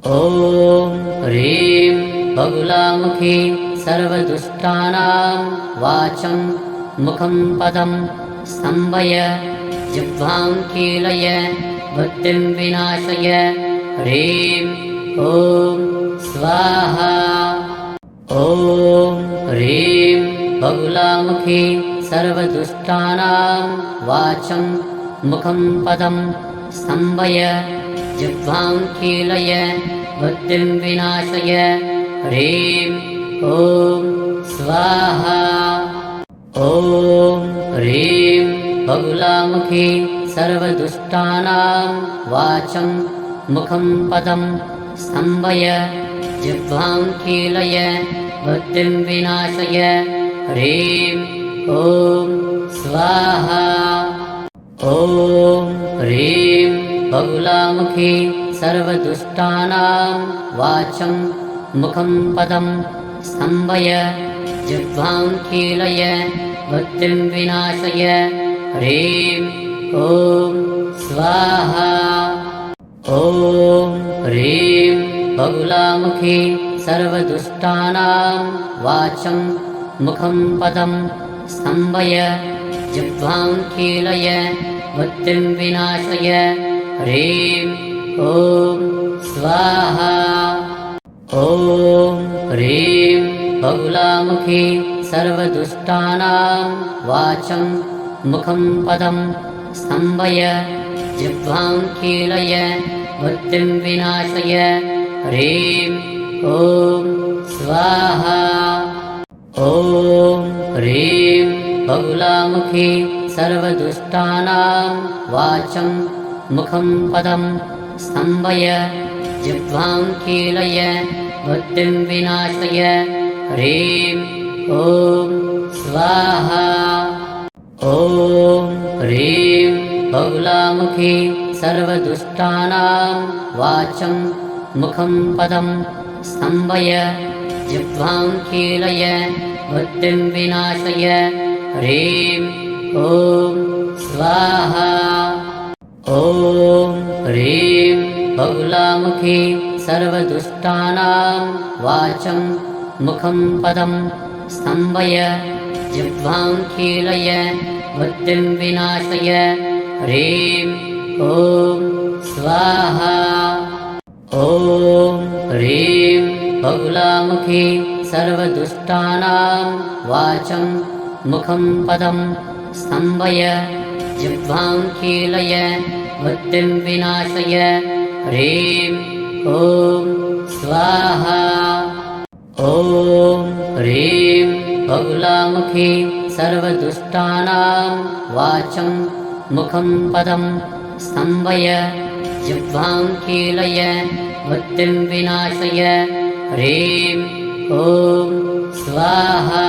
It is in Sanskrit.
ॐ ह्रीं बगुलामुखी सर्वदुष्टानां वाचं मुखं पदं स्तम्भय जिह्वां कीलय बुद्धिं विनाशय ह्रीं ॐ स्वाहा। ॐ ह्रीं बगुलामुखी सर्वदुष्टानां वाचं मुखं पदं स्तम्भय जिह्वां कीलय बुद्धिं विनाशय ह्रीं ॐ स्वाहा। ॐ ह्रीं बगुलामुखी सर्वदुष्टानां वाचं मुखं पदं स्तम्भय जिह्वां कीलय बुद्धिं विनाशय ह्रीं ॐ स्वाहा। ॐ ह्रीं बगुलामुखी सर्वदुष्टानां वाचं मुखं पदं स्तम्भय जिह्वां कीलय बुद्धिं विनाशय ह्रीं ॐ स्वाहा। ॐ ह्रीं बगुलामुखी सर्वदुष्टानां वाचं मुखं पदं स्तम्भय जिह्वां कीलय बुद्धिं विनाशय ह्रीं ॐ स्वाहा। ॐ ह्रीं बगुलामुखी सर्वदुष्टानां वाचं मुखं पदं स्तम्भय जिह्वां कीलय बुद्धिं विनाशय ह्रीं ॐ स्वाहा। ॐ ह्रीं बगुलामुखी सर्वदुष्टानां वाचं मुखं पदं स्तम्भय जिह्वां कीलय बुद्धिं विनाशय ह्रीं ॐ स्वाहा। ॐ ह्रीं बगुलामुखी सर्वदुष्टानां वाचं मुखं पदं स्तम्भय जिह्वां कीलय बुद्धिं विनाशय ह्रीं ॐ स्वाहा। ॐ ह्रीं बगुलामुखी सर्वदुष्टानां वाचं मुखं पदं स्तम्भय जिह्वां कीलय बुद्धिं विनाशय ह्रीं ॐ स्वाहा। ॐ ह्रीं बगुलामुखी सर्वदुष्टानां वाचं मुखं पदं स्तम्भय जिह्वां कीलय बुद्धिं विनाशय ह्रीं ॐ स्वाहा। ॐ ह्रीं बगुलामुखी सर्वदुष्टानां वाचं मुखं पदं स्तम्भय जिह्वां कीलय बुद्धिं विनाशय ह्रीं ॐ स्वाहा।